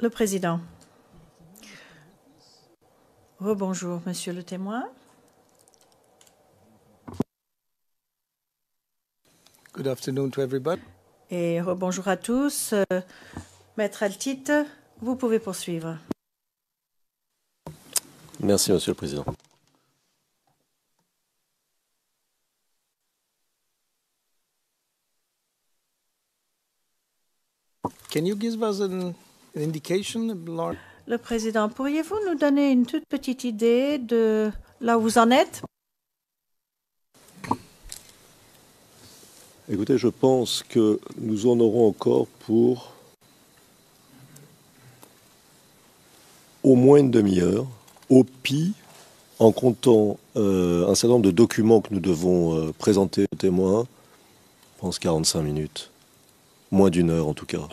Le président. Rebonjour, monsieur le témoin. Good afternoon to everybody. Et rebonjour à tous. Maître Altit, vous pouvez poursuivre. Merci, monsieur le président. Can you give us an indication, Lord? Le président, pourriez-vous nous donner une toute petite idée de là où vous en êtes? Écoutez, je pense que nous en aurons encore pour au moins une demi-heure, au pire, en comptant un certain nombre de documents que nous devons présenter aux témoins. Je pense 45 minutes, moins d'une heure en tout cas.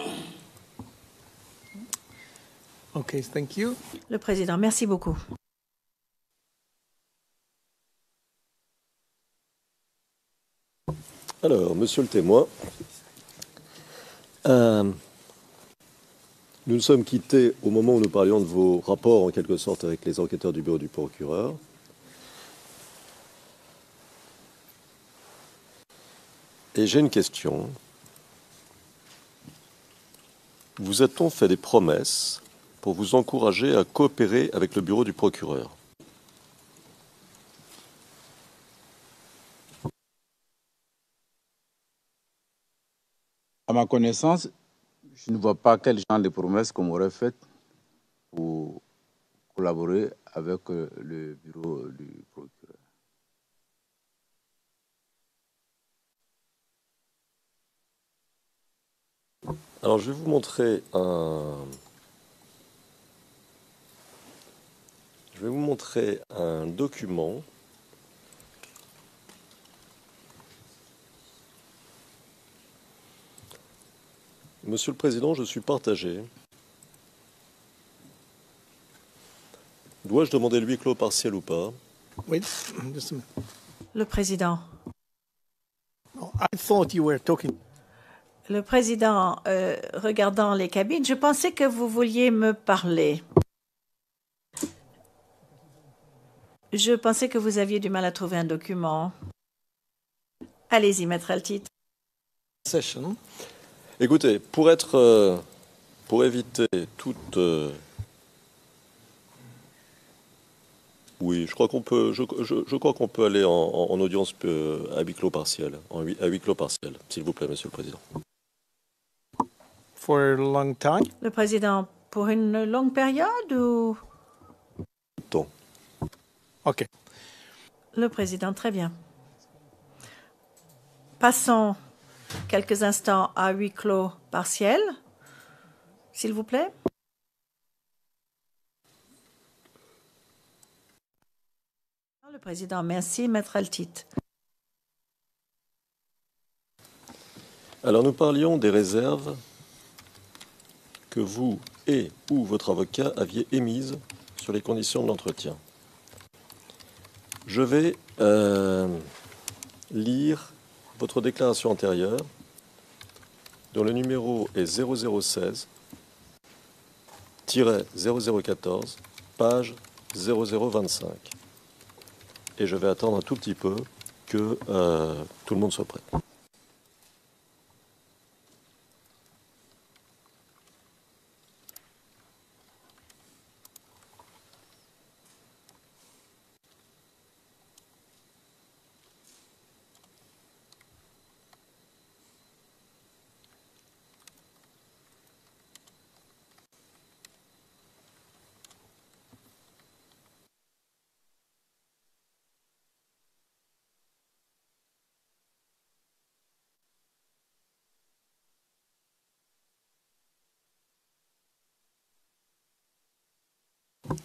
Okay, thank you. Le président, merci beaucoup. Alors, monsieur le témoin, nous nous sommes quittés au moment où nous parlions de vos rapports, en quelque sorte, avec les enquêteurs du bureau du procureur. Et j'ai une question. Vous a-t-on fait des promesses pour vous encourager à coopérer avec le bureau du procureur? À ma connaissance, je ne vois pas quel genre de promesses qu'on m'aurait faites pour collaborer avec le bureau du procureur. Alors, je vais vous montrer un document Monsieur le Président, je suis partagé. Dois-je demander le huis clos partiel ou pas? Wait, just a minute. Le président. Oh, I thought you were talking. Le président, regardant les cabines, je pensais que vous vouliez me parler. Je pensais que vous aviez du mal à trouver un document. Allez-y, maître Altit. Session. Écoutez, pour éviter toute... Oui, je crois qu'on peut, je crois qu'on peut aller en audience à huis clos partiel, à huis clos partiel, s'il vous plaît, monsieur le président. For a long time. Le président, pour une longue période ou... Temps. Okay. Le président, très bien. Passons quelques instants à huis clos partiel, s'il vous plaît. Le président, merci, maître Altit. Alors nous parlions des réserves que vous et ou votre avocat aviez émises sur les conditions de l'entretien. Je vais lire votre déclaration antérieure, dont le numéro est 0016-0014, page 0025. Et je vais attendre un tout petit peu que tout le monde soit prêt.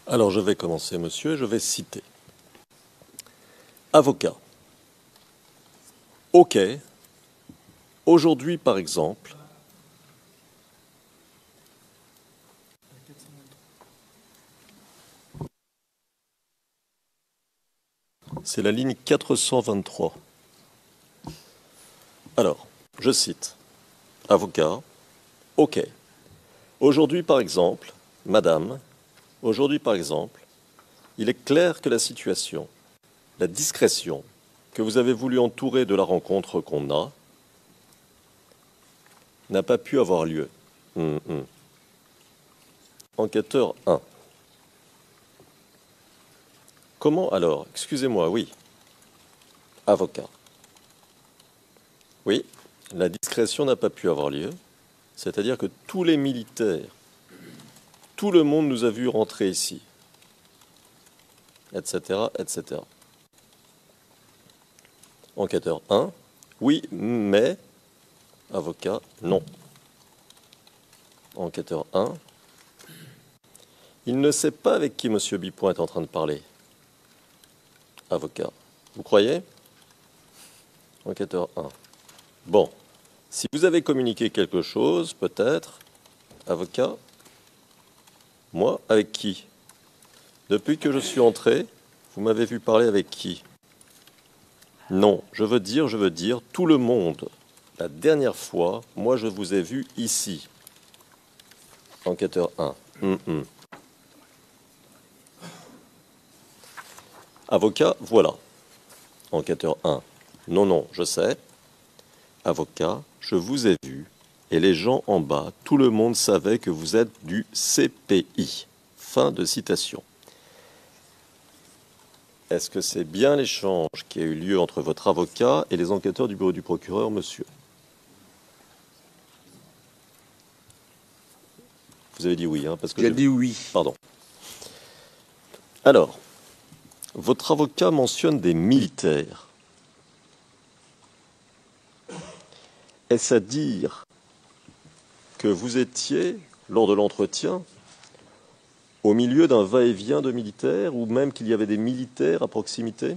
Alors je vais commencer, monsieur, et je vais citer. Avocat. OK. Aujourd'hui, par exemple, c'est la ligne 423. Alors, je cite. Avocat. OK. Aujourd'hui, par exemple, madame, aujourd'hui, par exemple, il est clair que la situation, la discrétion que vous avez voulu entourer de la rencontre qu'on a, n'a pas pu avoir lieu. Enquêteur 1. Comment alors? Excusez-moi, oui. Avocat. Oui, la discrétion n'a pas pu avoir lieu. C'est-à-dire que tous les militaires, tout le monde nous a vus rentrer ici, etc., etc. Enquêteur 1. Oui, mais... Avocat, non. Enquêteur 1. Il ne sait pas avec qui M. Bipoint est en train de parler. Avocat. Vous croyez? Enquêteur 1. Bon. Si vous avez communiqué quelque chose, peut-être. Avocat. Moi, avec qui? Depuis que je suis entré, vous m'avez vu parler avec qui? Non, je veux dire, tout le monde. La dernière fois, moi, je vous ai vu ici. Enquêteur 1. Avocat, voilà. Enquêteur 1. Non, non, je sais. Avocat, je vous ai vu. Et les gens en bas, tout le monde savait que vous êtes du CPI. Fin de citation. Est-ce que c'est bien l'échange qui a eu lieu entre votre avocat et les enquêteurs du bureau du procureur, monsieur? Vous avez dit oui, hein, parce que J'ai dit oui. Pardon. Alors, votre avocat mentionne des militaires. Est-ce à dire que vous étiez, lors de l'entretien, au milieu d'un va-et-vient de militaires, ou même qu'il y avait des militaires à proximité?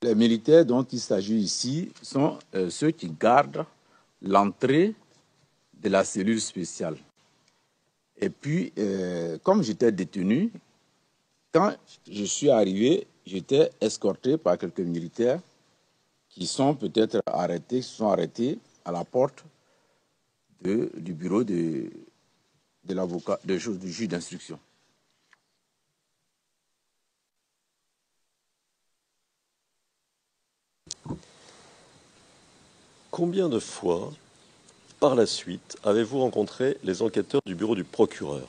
Les militaires dont il s'agit ici sont ceux qui gardent l'entrée de la cellule spéciale. Et puis, comme j'étais détenu, quand je suis arrivé, j'étais escorté par quelques militaires qui sont peut-être arrêtés, qui sont arrêtés à la porte du bureau de l'avocat, du juge d'instruction. Combien de fois, par la suite, avez-vous rencontré les enquêteurs du bureau du procureur?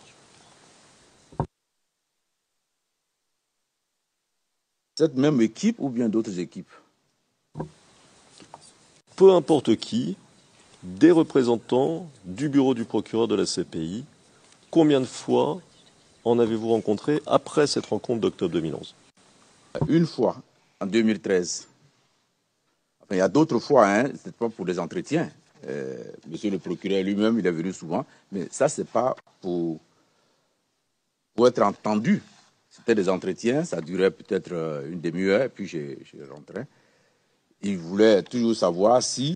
Cette même équipe ou bien d'autres équipes? Peu importe qui, des représentants du bureau du procureur de la CPI, combien de fois en avez-vous rencontré après cette rencontre d'octobre 2011? Une fois, en 2013. Enfin, il y a d'autres fois, hein, ce n'est pas pour des entretiens. Monsieur le procureur lui-même, il est venu souvent, mais ça, ce n'est pas pour être entendu. C'était des entretiens, ça durait peut-être une demi-heure, puis je rentrais. Il voulait toujours savoir si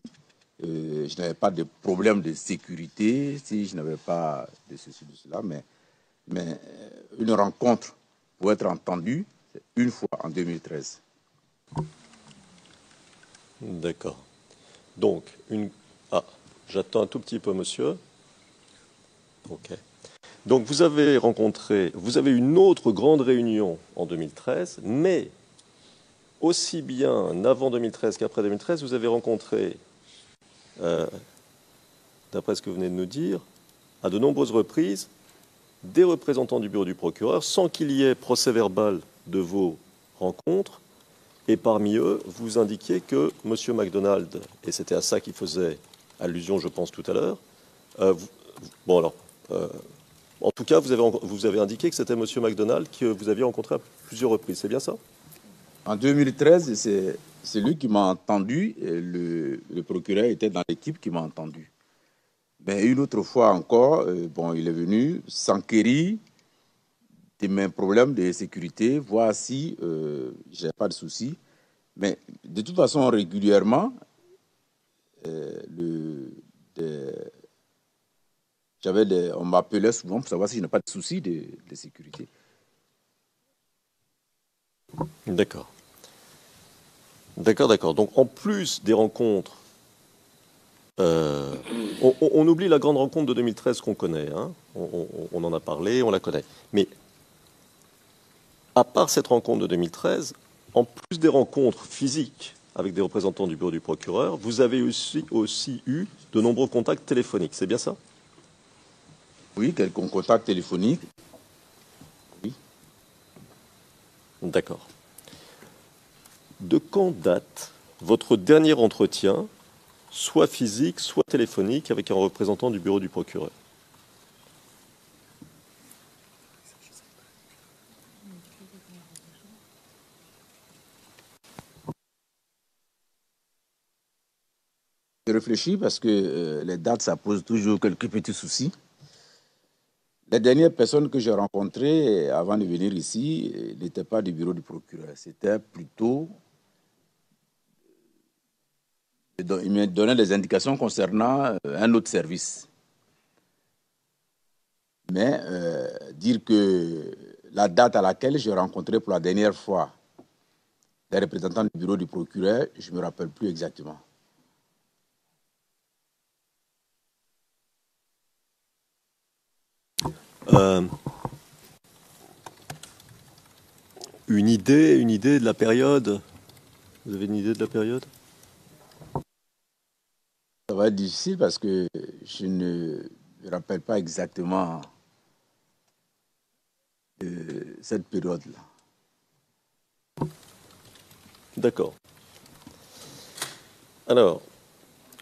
je n'avais pas de problème de sécurité, si je n'avais pas de ceci, de cela, mais une rencontre pour être entendu, c'est une fois en 2013. D'accord. Donc, j'attends un tout petit peu, monsieur. Ok. Donc, vous avez une autre grande réunion en 2013, mais aussi bien avant 2013 qu'après 2013, vous avez rencontré, d'après ce que vous venez de nous dire, à de nombreuses reprises, des représentants du bureau du procureur, sans qu'il y ait procès-verbal de vos rencontres. Et parmi eux, vous indiquiez que M. MacDonald, et c'était à ça qu'il faisait allusion, je pense, tout à l'heure, en tout cas, vous avez indiqué que c'était M. MacDonald que vous aviez rencontré à plusieurs reprises, c'est bien ça? En 2013, c'est lui qui m'a entendu, et le procureur était dans l'équipe qui m'a entendu. Mais une autre fois encore, il est venu s'enquérir de mes problèmes de sécurité, voir si je n'ai pas de soucis. Mais de toute façon, régulièrement, on m'appelait souvent pour savoir si je n'ai pas de soucis de sécurité. D'accord. D'accord. Donc, en plus des rencontres On oublie la grande rencontre de 2013 qu'on connaît, hein. On en a parlé, on la connaît. Mais à part cette rencontre de 2013, en plus des rencontres physiques avec des représentants du bureau du procureur, vous avez aussi eu de nombreux contacts téléphoniques, c'est bien ça? Oui, quelques contacts téléphoniques. Oui. D'accord. De quand date votre dernier entretien, soit physique, soit téléphonique, avec un représentant du bureau du procureur? Je réfléchis parce que les dates, ça pose toujours quelques petits soucis. Les dernières personnes que j'ai rencontrées avant de venir ici n'étaient pas du bureau du procureur. C'était plutôt... Il me donnait des indications concernant un autre service. Mais dire que la date à laquelle j'ai rencontré pour la dernière fois les représentants du bureau du procureur, je ne me rappelle plus exactement. Une idée de la période? Vous avez une idée de la période? Ça va être difficile parce que je ne me rappelle pas exactement cette période-là. D'accord. Alors,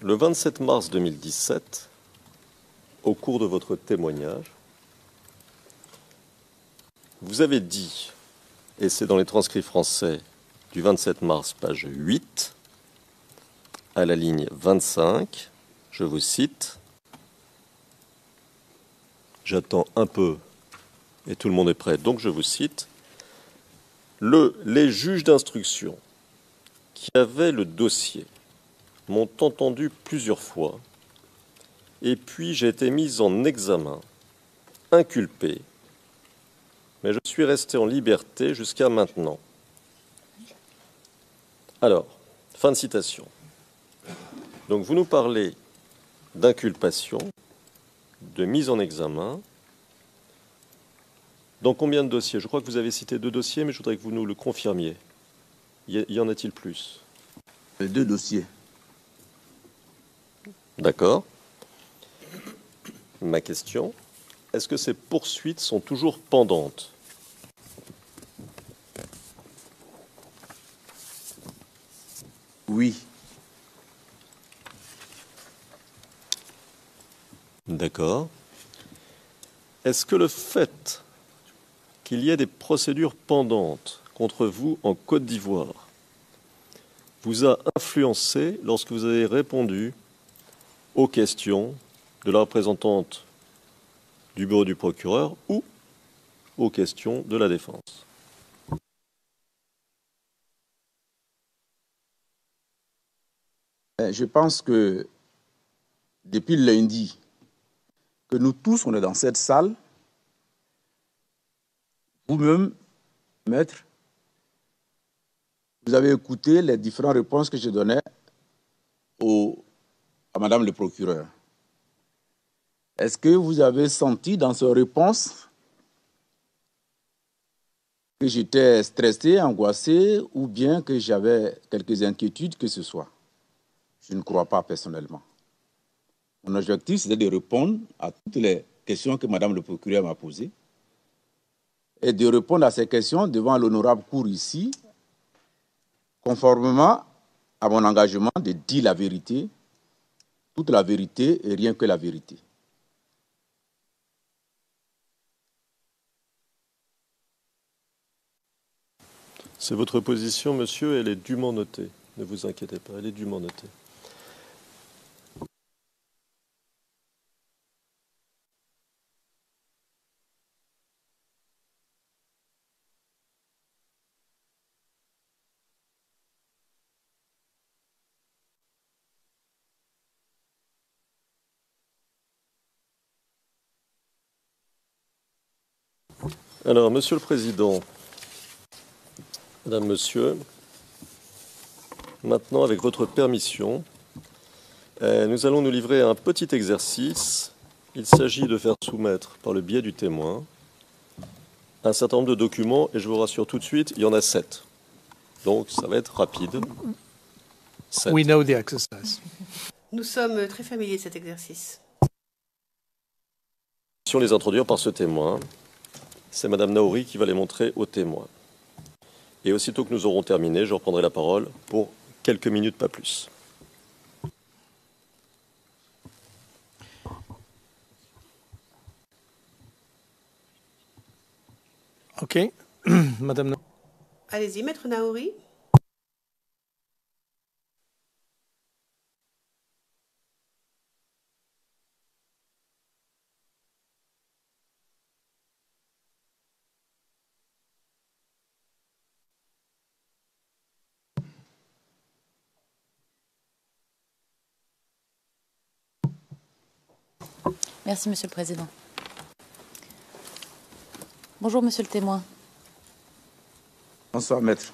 le 27 mars 2017, au cours de votre témoignage, vous avez dit, et c'est dans les transcrits français du 27 mars, page 8, à la ligne 25, je vous cite, « J'attends un peu et tout le monde est prêt, donc je vous cite, « Les juges d'instruction qui avaient le dossier m'ont entendu plusieurs fois, et puis j'ai été mis en examen, inculpé, mais je suis resté en liberté jusqu'à maintenant. » Alors, fin de citation. Donc vous nous parlez d'inculpation, de mise en examen. Dans combien de dossiers? Je crois que vous avez cité 2 dossiers, mais je voudrais que vous nous le confirmiez. Y en a-t-il plus? 2 dossiers. D'accord. Ma question, est-ce que ces poursuites sont toujours pendantes? Oui. D'accord. Est-ce que le fait qu'il y ait des procédures pendantes contre vous en Côte d'Ivoire vous a influencé lorsque vous avez répondu aux questions de la représentante du bureau du procureur ou aux questions de la défense? Je pense que depuis lundi, que nous tous, on est dans cette salle, vous-même, maître, vous avez écouté les différentes réponses que je donnais à madame le procureur. Est-ce que vous avez senti dans ces réponses que j'étais stressé, angoissé, ou bien que j'avais quelques inquiétudes que ce soit? Je ne crois pas personnellement. Mon objectif, c'était de répondre à toutes les questions que madame le procureur m'a posées et de répondre à ces questions devant l'honorable cour ici, conformément à mon engagement de dire la vérité, toute la vérité et rien que la vérité. C'est votre position, monsieur, elle est dûment notée. Ne vous inquiétez pas, elle est dûment notée. Alors, monsieur le président, madame, monsieur, maintenant, avec votre permission, Nous allons nous livrer à un petit exercice. Il s'agit de faire soumettre, par le biais du témoin, un certain nombre de documents, et je vous rassure tout de suite, il y en a 7. Donc ça va être rapide. 7. We know the exercise. Nous sommes très familiers de cet exercice. Si on les introduire par ce témoin, c'est Madame Naouri qui va les montrer au témoin. Et aussitôt que nous aurons terminé, je reprendrai la parole pour quelques minutes, pas plus. OK. Madame. Allez-y, Maître Naouri. Merci, Monsieur le Président. Bonjour, Monsieur le témoin. Bonsoir, maître.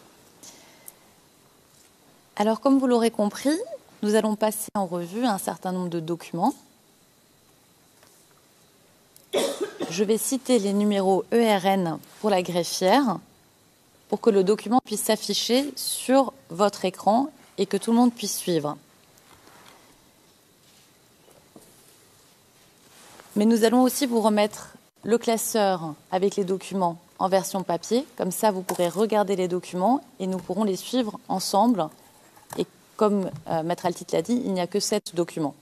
Alors, comme vous l'aurez compris, nous allons passer en revue un certain nombre de documents. Je vais citer les numéros ERN pour la greffière pour que le document puisse s'afficher sur votre écran et que tout le monde puisse suivre. Mais nous allons aussi vous remettre le classeur avec les documents en version papier. Comme ça, vous pourrez regarder les documents et nous pourrons les suivre ensemble. Et comme Maître Altit l'a dit, il n'y a que 7 documents.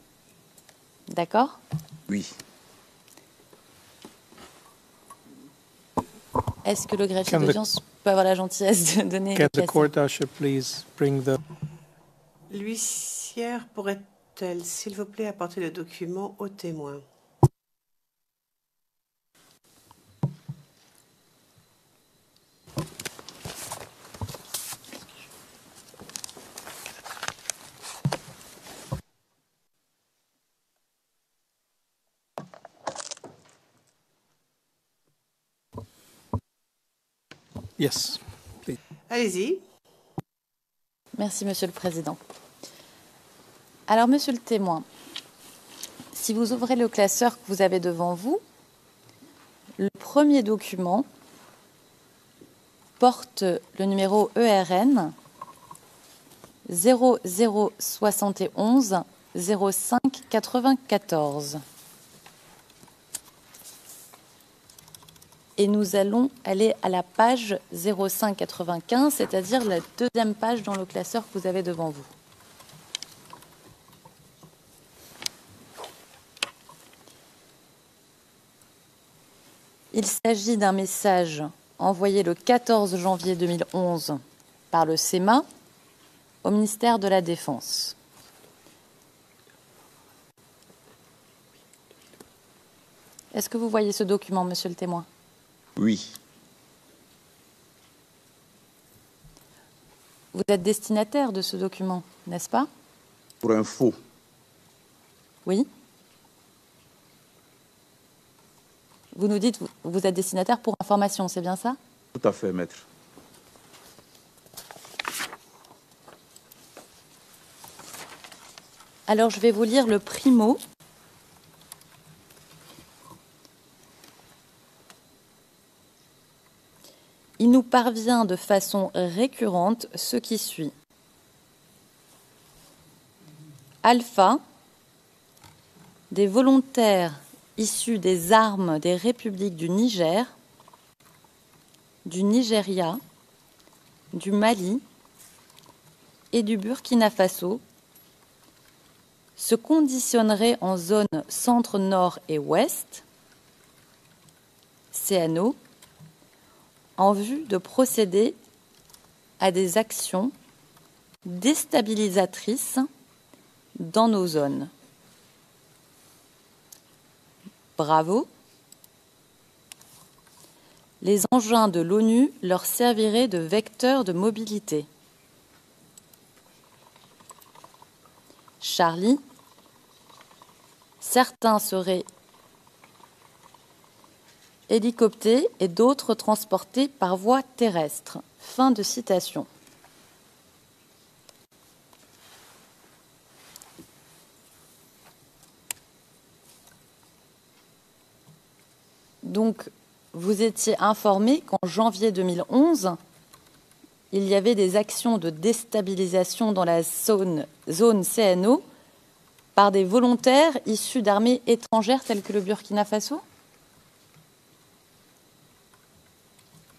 D'accord ? Oui. Est-ce que le greffier d'audience peut avoir la gentillesse de donner Can le the classeur ? court usher please bring the... L'huissière pourrait-elle, s'il vous plaît, apporter le document au témoin? Yes, please. Allez-y. Merci, Monsieur le Président. Alors, Monsieur le témoin, si vous ouvrez le classeur que vous avez devant vous, le premier document porte le numéro ERN 0071 05 94. Et nous allons aller à la page 0595, c'est-à-dire la deuxième page dans le classeur que vous avez devant vous. Il s'agit d'un message envoyé le 14 janvier 2011 par le CEMA au ministère de la Défense. Est-ce que vous voyez ce document, Monsieur le témoin ? Oui. Vous êtes destinataire de ce document, n'est-ce pas? Pour info. Oui. Vous nous dites que vous êtes destinataire pour information, c'est bien ça? Tout à fait, maître. Alors, je vais vous lire le primo. Il nous parvient de façon récurrente ce qui suit. Alpha, des volontaires issus des armes des républiques du Niger, du Nigeria, du Mali et du Burkina Faso se conditionneraient en zone centre, nord et ouest, CNO, en vue de procéder à des actions déstabilisatrices dans nos zones. Bravo. Les engins de l'ONU leur serviraient de vecteurs de mobilité. Charlie, certains seraient hélicoptés et d'autres transportés par voie terrestre. Fin de citation. Donc, vous étiez informé qu'en janvier 2011, il y avait des actions de déstabilisation dans la zone CNO par des volontaires issus d'armées étrangères telles que le Burkina Faso?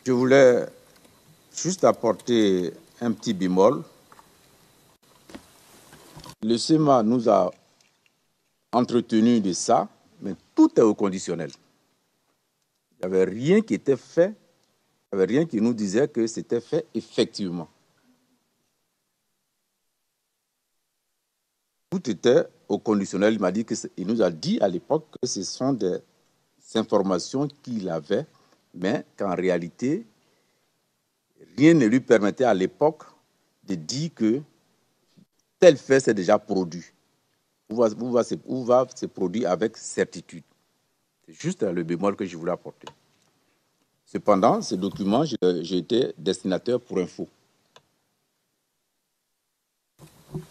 Je voulais juste apporter un petit bémol. Le SEMA nous a entretenu de ça, mais tout est au conditionnel. Il n'y avait rien qui était fait, il n'y avait rien qui nous disait que c'était fait effectivement. Tout était au conditionnel. Il nous a dit à l'époque que ce sont des informations qu'il avait, mais qu'en réalité, rien ne lui permettait à l'époque de dire que tel fait s'est déjà produit, ou va se produire avec certitude. C'est juste le bémol que je voulais apporter. Cependant, ce document, j'ai été destinataire pour info.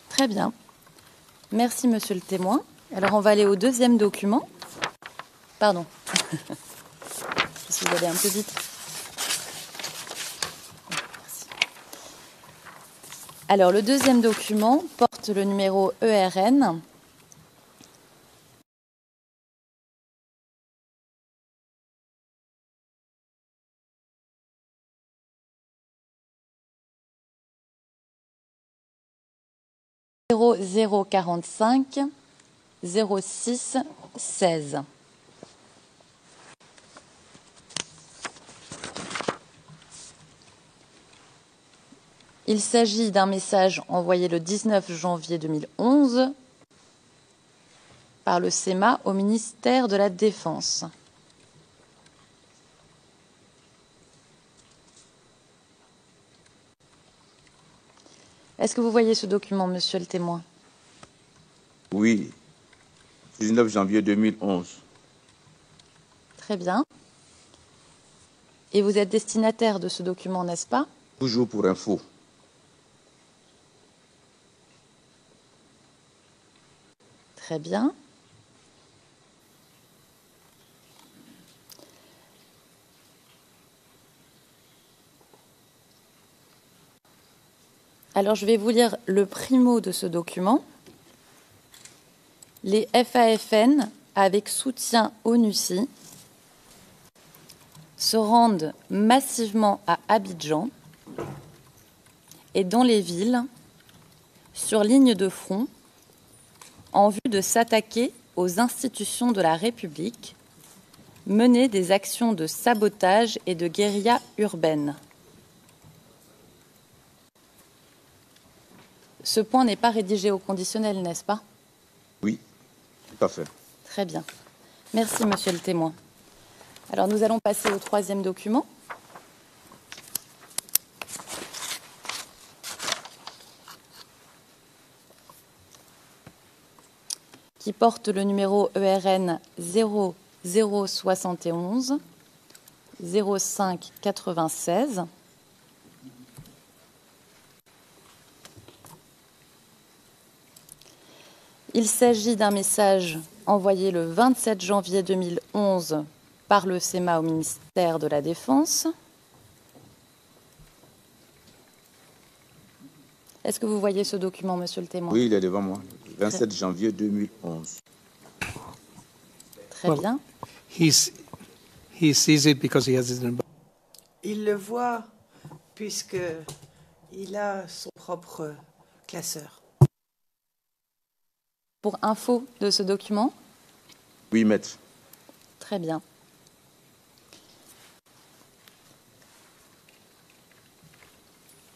Très bien. Merci, monsieur le témoin. Alors, on va aller au deuxième document. Pardon. Je suis allée un peu vite. Merci. Alors, le deuxième document porte le numéro ERN. « 0045 06 16. Il s'agit d'un message envoyé le 19 janvier 2011 par le SEMA au ministère de la Défense. Est-ce que vous voyez ce document, monsieur le témoin? Oui, 19 janvier 2011. Très bien. Et vous êtes destinataire de ce document, n'est-ce pas? Toujours pour info. Très bien. Alors, je vais vous lire le primo de ce document. Les FAFN, avec soutien ONUCI, se rendent massivement à Abidjan et dans les villes, sur ligne de front, en vue de s'attaquer aux institutions de la République, mener des actions de sabotage et de guérilla urbaine. Ce point n'est pas rédigé au conditionnel, n'est-ce pas? Oui, tout à fait. Très bien. Merci, monsieur le témoin. Alors, nous allons passer au troisième document. Qui porte le numéro ERN 0071 05 96. Il s'agit d'un message envoyé le 27 janvier 2011 par le SEMA au ministère de la Défense. Est-ce que vous voyez ce document, monsieur le témoin? Oui, il est devant moi. 27 janvier 2011. Très bien. He sees it because he has it in. Il le voit puisqu'il a son propre classeur. Pour info de ce document? Oui, maître. Très bien.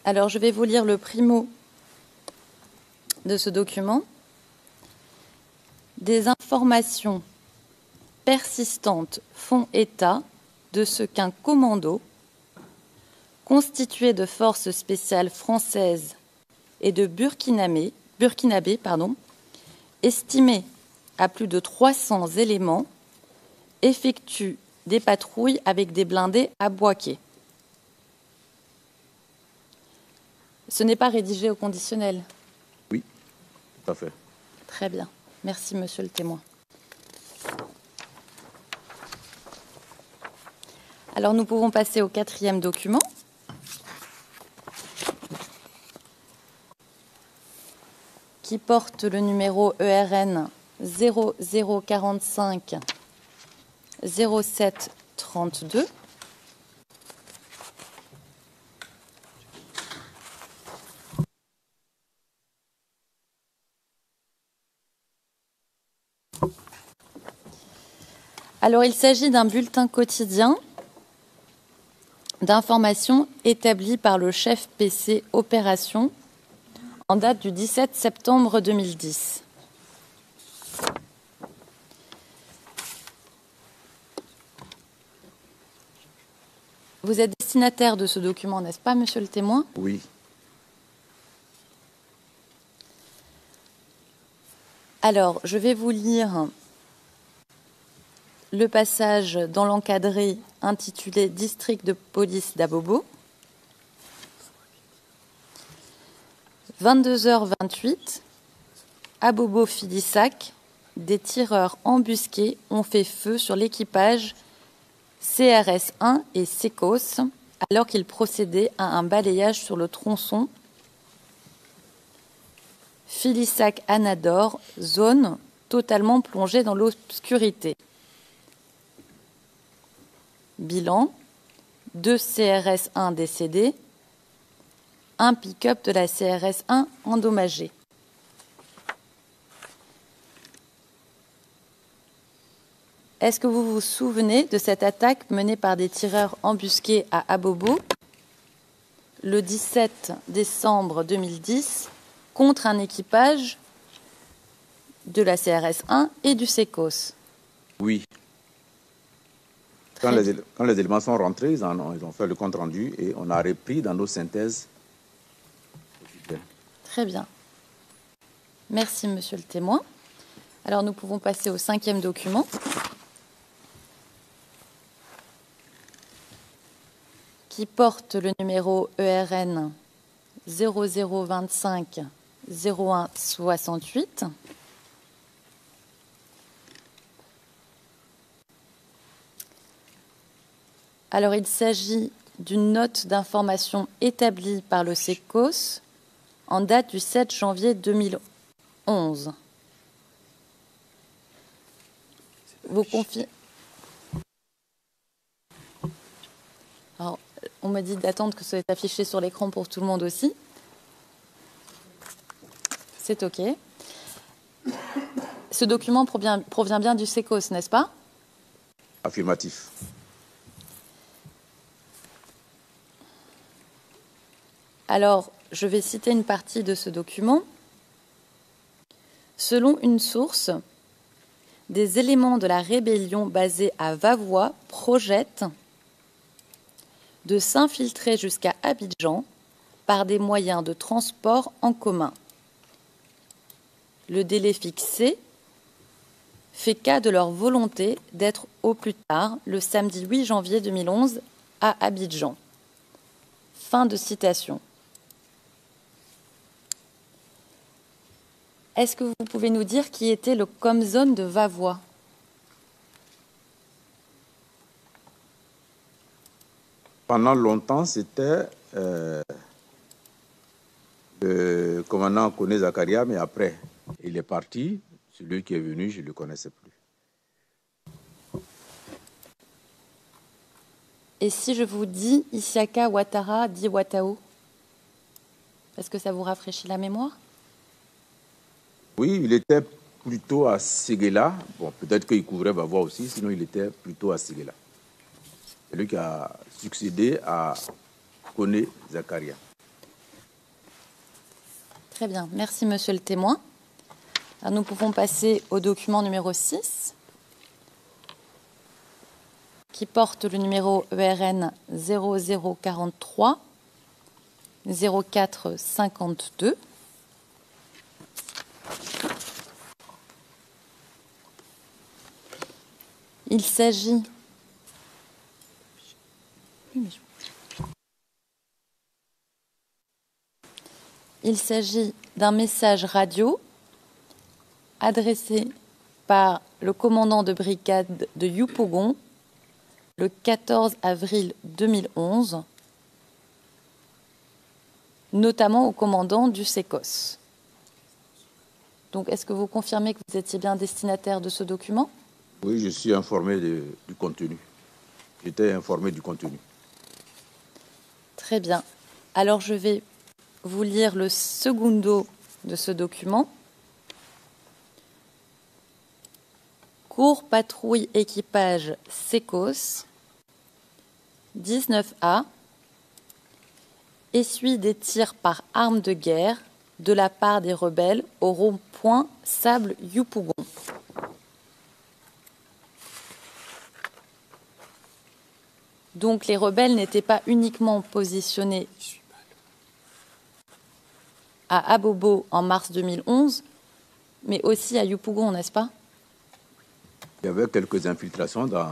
Alors, je vais vous lire le primo de ce document. Des informations persistantes font état de ce qu'un commando constitué de forces spéciales françaises et de burkinabés, estimé à plus de 300 éléments, effectue des patrouilles avec des blindés à Bouaké. Ce n'est pas rédigé au conditionnel. Oui, tout à fait. Très bien. Merci, monsieur le témoin. Alors nous pouvons passer au 4e document. Qui porte le numéro ERN 0045 07 32. Alors, il s'agit d'un bulletin quotidien d'information établi par le chef PC Opération en date du 17 septembre 2010. Vous êtes destinataire de ce document, n'est-ce pas, monsieur le témoin? Oui. Alors, je vais vous lire le passage dans l'encadré intitulé District de police d'Abobo. 22h28, Abobo-Filissac, des tireurs embusqués ont fait feu sur l'équipage CRS-1 et Secos alors qu'ils procédaient à un balayage sur le tronçon Filissac-Anador, zone totalement plongée dans l'obscurité. Bilan, 2 CRS-1 décédés, un pick-up de la CRS-1 endommagé. Est-ce que vous vous souvenez de cette attaque menée par des tireurs embusqués à Abobo le 17 décembre 2010 contre un équipage de la CRS-1 et du Secos? Oui. Quand les éléments sont rentrés, ils ont fait le compte-rendu et on a repris dans nos synthèses. Très bien. Merci, monsieur le témoin. Alors, nous pouvons passer au 5e document. Qui porte le numéro ERN 0025 01 68. Alors, il s'agit d'une note d'information établie par le Secos en date du 7 janvier 2011. Vous confiez... Alors, on me dit d'attendre que ce soit affiché sur l'écran pour tout le monde aussi. C'est OK. Ce document provient bien du Secos, n'est-ce pas? Affirmatif. Alors, je vais citer une partie de ce document. Selon une source, des éléments de la rébellion basés à Vavois projettent de s'infiltrer jusqu'à Abidjan par des moyens de transport en commun. Le délai fixé fait cas de leur volonté d'être au plus tard le samedi 8 janvier 2011 à Abidjan. Fin de citation. Est-ce que vous pouvez nous dire qui était le Comzone de Vavois? Pendant longtemps, c'était le commandant Koné Zakaria, mais après, il est parti. Celui qui est venu, je ne le connaissais plus. Et si je vous dis Isiaka Ouattara dit Ouattao, est-ce que ça vous rafraîchit la mémoire? Oui, il était plutôt à Séguéla. Bon, peut-être qu'il couvrait Vavois aussi, sinon il était plutôt à Séguéla. C'est lui qui a succédé à Koné Zakaria. Très bien, merci monsieur le témoin. Alors, nous pouvons passer au document numéro 6, qui porte le numéro ERN 0043 0452. Il s'agit d'un message radio adressé par le commandant de brigade de Yopougon le 14 avril 2011, notamment au commandant du SECOS. Donc, est-ce que vous confirmez que vous étiez bien destinataire de ce document? Oui, je suis informé du contenu. J'étais informé du contenu. Très bien. Alors, je vais vous lire le secundo de ce document. Cours patrouille équipage SECOS 19A essuie des tirs par arme de guerre de la part des rebelles au rond-point Sable-Yupougon. Donc les rebelles n'étaient pas uniquement positionnés à Abobo en mars 2011, mais aussi à Yupougon, n'est-ce pas? Il y avait quelques infiltrations dans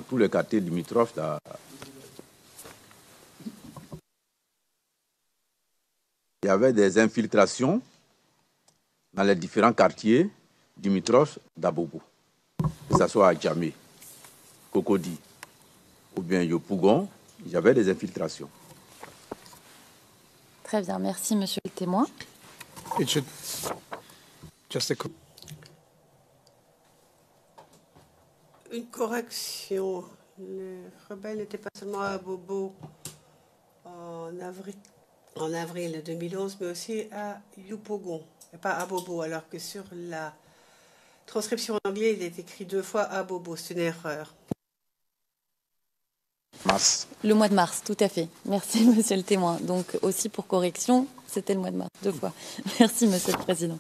tous les quartiers limitrophes. Il y avait des infiltrations dans les différents quartiers limitrophes d'Abobo, que ce soit à Djamé, Cocody ou bien Yopougon, il y avait des infiltrations. Très bien, merci monsieur le témoin. It should just a Une correction. Les rebelles n'étaient pas seulement à Bobo en avril 2011, mais aussi à Yupougon, et pas à Bobo, alors que sur la transcription en anglais, il est écrit 2 fois à Bobo. C'est une erreur. Mars. Le mois de mars, tout à fait. Merci monsieur le témoin. Donc aussi pour correction, c'était le mois de mars, 2 fois. Merci monsieur le président.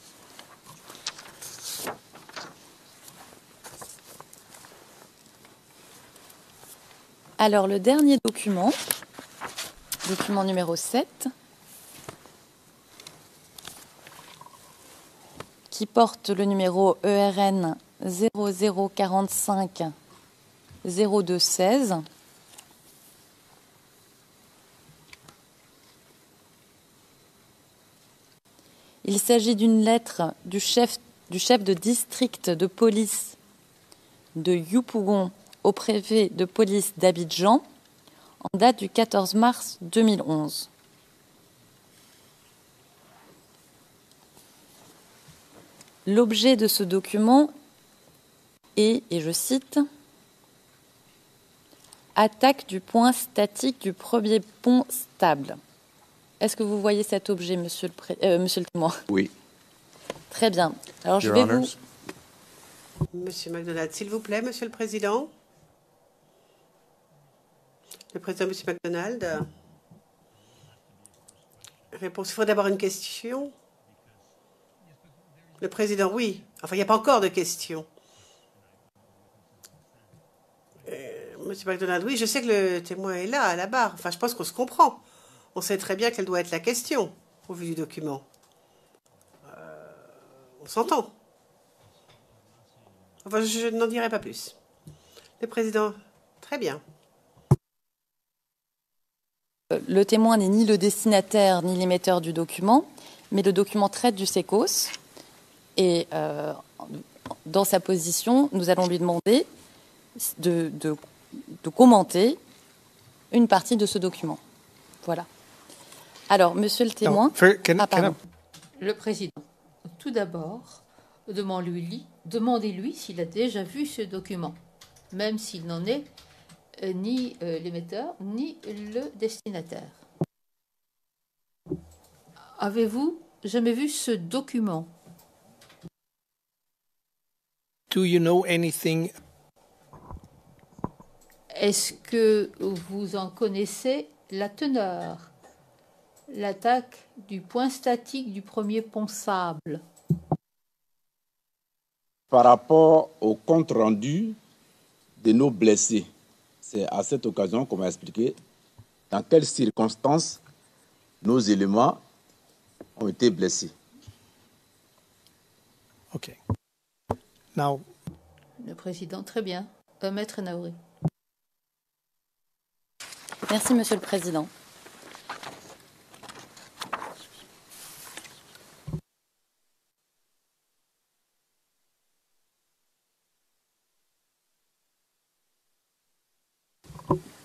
Alors, le dernier document, document numéro 7, qui porte le numéro ERN 0045 0216. Il s'agit d'une lettre du chef de district de police de Yupougon au préfet de police d'Abidjan en date du 14 mars 2011. L'objet de ce document est, et je cite, « Attaque du point statique du premier pont stable ». Est-ce que vous voyez cet objet, monsieur le témoin? Oui. Très bien. Alors, Your je vais Honors. Monsieur McDonald, s'il vous plaît, monsieur le président. Le président, monsieur McDonald. Réponse. Il faut d'abord une question. Le président, oui. Enfin, il n'y a pas encore de question. Monsieur McDonald, oui, je sais que le témoin est là, à la barre. Enfin, je pense qu'on se comprend. On sait très bien quelle doit être la question, au vu du document. On s'entend. Enfin, je n'en dirai pas plus. Le président, très bien. Le témoin n'est ni le destinataire ni l'émetteur du document, mais le document traite du SECOS. Et dans sa position, nous allons lui demander de commenter une partie de ce document. Voilà. Alors, monsieur le témoin... No, can pardon. Le président, tout d'abord, demandez-lui s'il a déjà vu ce document, même s'il n'en est ni l'émetteur, ni le destinataire. Avez-vous jamais vu ce document? Do you know anything? Est-ce que vous en connaissez la teneur? L'attaque du point statique du premier pont Sable. Par rapport au compte rendu de nos blessés, c'est à cette occasion qu'on m'a expliqué dans quelles circonstances nos éléments ont été blessés. Okay. Now, Le président, très bien. Maître Naouri. Merci, monsieur le président.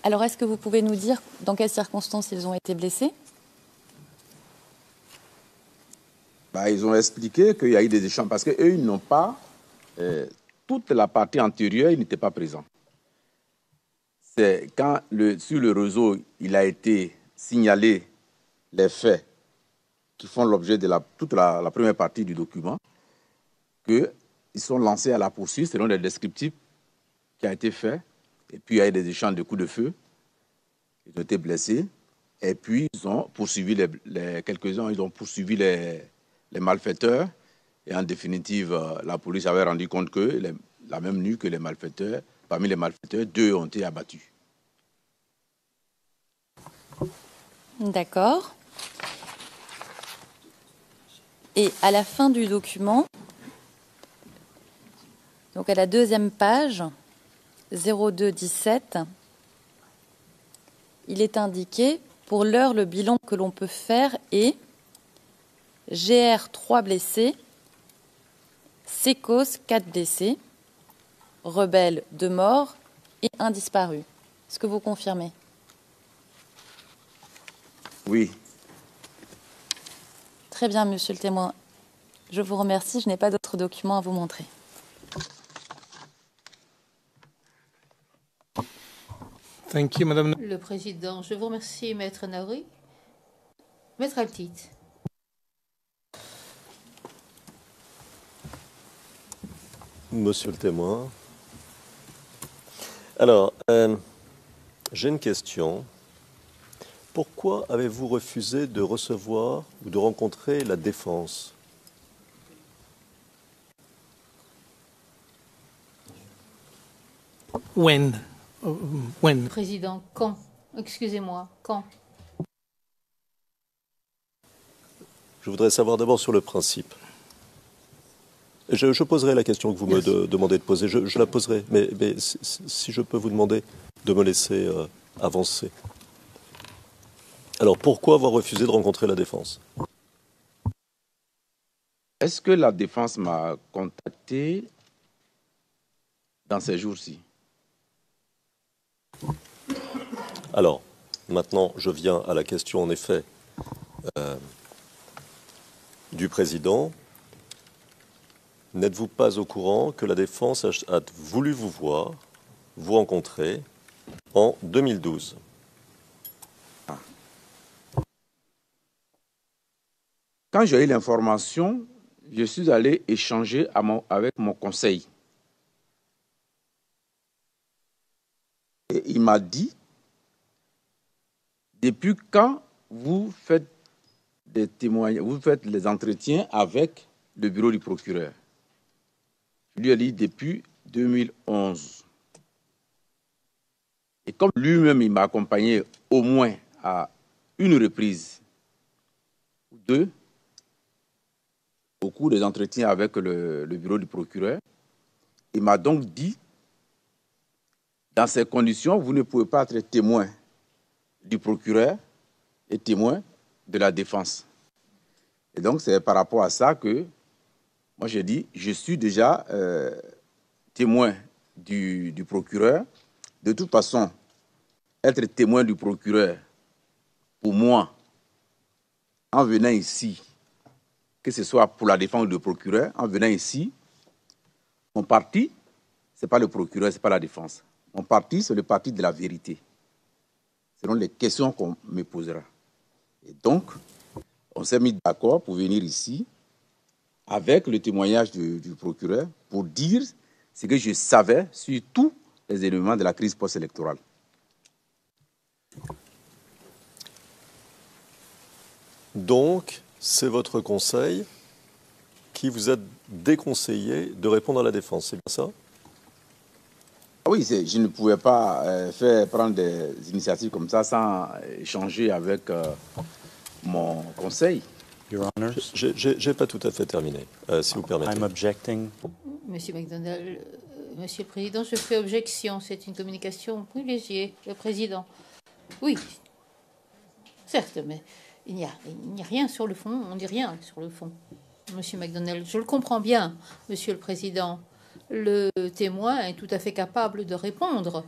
Alors, est-ce que vous pouvez nous dire dans quelles circonstances ils ont été blessés? Ils ont expliqué qu'il y a eu des échanges parce qu'eux, ils n'ont pas... toute la partie antérieure, ils n'étaient pas présents. C'est quand sur le réseau, il a été signalé les faits qui font l'objet de toute la première partie du document, qu'ils sont lancés à la poursuite selon les descriptifs qui ont été faits. Et puis, il y a eu des échanges de coups de feu. Ils ont été blessés. Et puis, ils ont poursuivi quelques-uns, ils ont poursuivi les malfaiteurs. Et en définitive, la police avait rendu compte que la même nuit que les malfaiteurs, parmi les malfaiteurs, 2 ont été abattus. D'accord. Et à la fin du document, donc à la 2e page, 0217, il est indiqué, pour l'heure, le bilan que l'on peut faire est GR 3 blessés, Sécos 4 blessés, Rebelle 2 morts et 1 disparu. Est-ce que vous confirmez? Oui. Très bien, monsieur le témoin. Je vous remercie. Je n'ai pas d'autres documents à vous montrer. Thank you, Madame. Le président, je vous remercie, Maître Naouri. Maître Altit. Monsieur le témoin. Alors, j'ai une question. Pourquoi avez-vous refusé de recevoir ou de rencontrer la défense? When? When? Président, quand? Excusez-moi, quand? Je voudrais savoir d'abord sur le principe. Je poserai la question que vous me demandez de poser. Je la poserai, mais si je peux vous demander de me laisser avancer. Alors, pourquoi avoir refusé de rencontrer la défense? Est-ce que la défense m'a contacté dans ces jours-ci? Alors, maintenant, je viens à la question, en effet, du président. N'êtes-vous pas au courant que la défense a voulu vous voir, vous rencontrer, en 2012? Quand j'ai eu l'information, je suis allé échanger avec mon conseil. Et il m'a dit, depuis quand vous faites des témoignages, vous faites les entretiens avec le bureau du procureur? Je lui ai dit depuis 2011. Et comme lui-même, il m'a accompagné au moins à une reprise ou 2, au cours des entretiens avec le bureau du procureur, il m'a donc dit, dans ces conditions, vous ne pouvez pas être témoin du procureur et témoin de la défense. Et donc, c'est par rapport à ça que moi, j'ai dit, je suis déjà témoin du procureur. De toute façon, être témoin du procureur, pour moi, en venant ici, que ce soit pour la défense du procureur, en venant ici, mon parti, ce n'est pas le procureur, ce n'est pas la défense. Mon parti, c'est le parti de la vérité, selon les questions qu'on me posera. Et donc, on s'est mis d'accord pour venir ici, avec le témoignage du procureur, pour dire ce que je savais sur tous les éléments de la crise post-électorale. Donc, c'est votre conseil qui vous a déconseillé de répondre à la défense, c'est bien ça? Oui, je ne pouvais pas prendre des initiatives comme ça sans échanger avec mon conseil. Your Honors, J'ai pas tout à fait terminé, si vous permettez. I'm objecting. Monsieur McDonald, Monsieur le Président, je fais objection. C'est une communication privilégiée, le Président. Oui, certes, mais il n'y a rien sur le fond. On ne dit rien sur le fond. Monsieur McDonald, je le comprends bien, Monsieur le Président. Le témoin est tout à fait capable de répondre.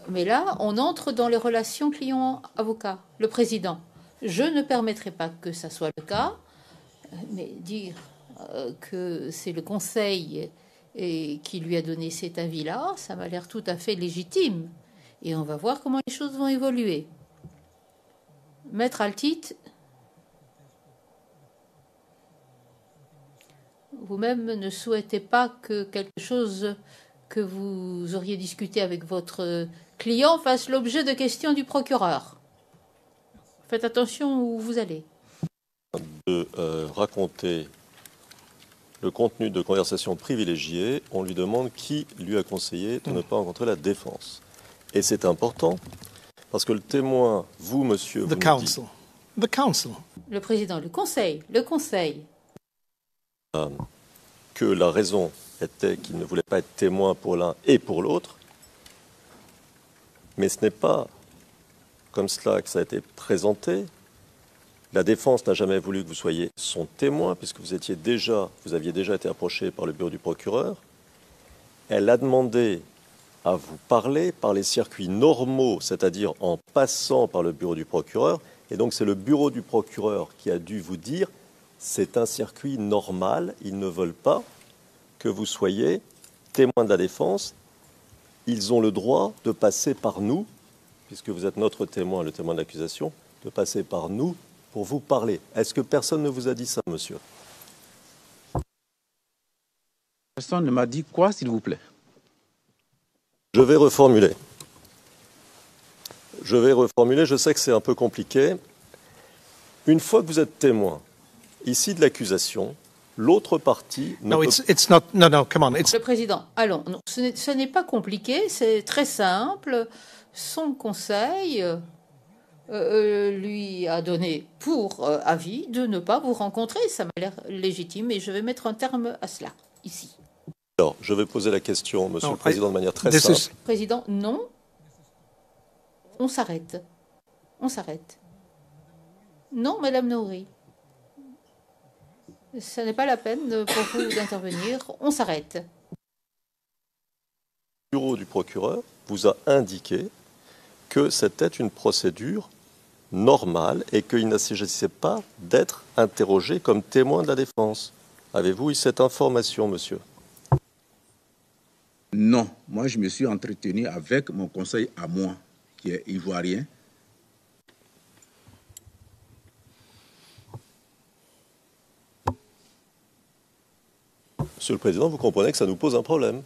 Mais là, on entre dans les relations client-avocat. Le président, je ne permettrai pas que ça soit le cas, mais dire que c'est le Conseil qui lui a donné cet avis-là, ça m'a l'air tout à fait légitime. Et on va voir comment les choses vont évoluer. Maître Altit, vous-même ne souhaitez pas que quelque chose que vous auriez discuté avec votre client fasse l'objet de questions du procureur. Faites attention où vous allez. De raconter le contenu de conversations privilégiées, on lui demande qui lui a conseillé de ne pas rencontrer la défense. Et c'est important, parce que le témoin, vous, monsieur... The counsel. The counsel. Le président, le conseil. Que la raison était qu'il ne voulait pas être témoin pour l'un et pour l'autre, mais ce n'est pas comme cela que ça a été présenté. La défense n'a jamais voulu que vous soyez son témoin, puisque vous aviez déjà été approché par le bureau du procureur. Elle a demandé à vous parler par les circuits normaux, c'est-à-dire en passant par le bureau du procureur, et donc c'est le bureau du procureur qui a dû vous dire c'est un circuit normal, ils ne veulent pas que vous soyez témoin de la défense, ils ont le droit de passer par nous, puisque vous êtes notre témoin, le témoin de l'accusation, de passer par nous pour vous parler. Est-ce que personne ne vous a dit ça, monsieur? Personne ne m'a dit quoi, s'il vous plaît? Je vais reformuler. Je sais que c'est un peu compliqué. Une fois que vous êtes témoin, ici de l'accusation, l'autre partie... It's not... No, come on. Le président, allons, non, ce n'est pas compliqué, c'est très simple. Son conseil lui a donné pour avis de ne pas vous rencontrer. Ça m'a l'air légitime et je vais mettre un terme à cela, ici. Alors, je vais poser la question, monsieur le Président, de manière très simple. Président, non. On s'arrête. Non, Madame Nouri. Ce n'est pas la peine pour vous d'intervenir. On s'arrête. Le bureau du procureur vous a indiqué que c'était une procédure normale et qu'il ne s'agissait pas d'être interrogé comme témoin de la défense. Avez-vous eu cette information, monsieur? Non, moi je me suis entretenu avec mon conseil à moi, qui est ivoirien. Monsieur le Président, vous comprenez que ça nous pose un problème.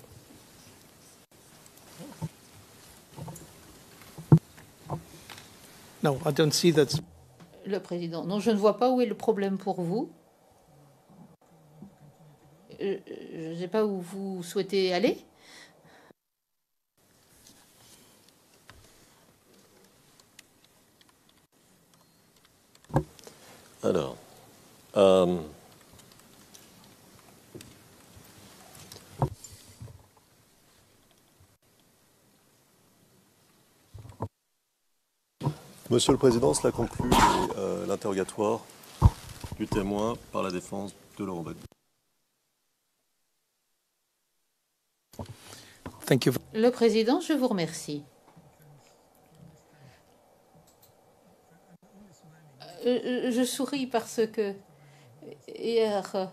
No, I don't see that. Le président, non, je ne vois pas où est le problème pour vous. Je ne sais pas où vous souhaitez aller. Alors, Monsieur le Président, cela conclut l'interrogatoire du témoin par la défense de Laurent Gbagbo. Thank you. Le président, je vous remercie. Je souris parce que hier,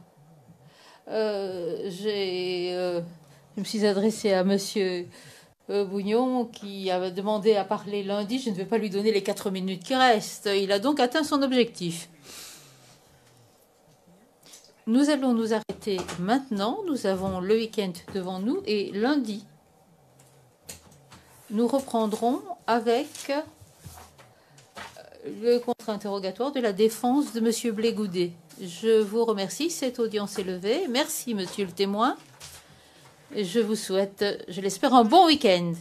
je me suis adressée à Monsieur Bougnon qui avait demandé à parler lundi. Je ne vais pas lui donner les 4 minutes qui restent. Il a donc atteint son objectif. Nous allons nous arrêter maintenant. Nous avons le week-end devant nous et lundi, nous reprendrons avec le contre-interrogatoire de la défense de M. Blégoudet. Je vous remercie. Cette audience est levée. Merci, monsieur le témoin. Je vous souhaite, je l'espère, un bon week-end.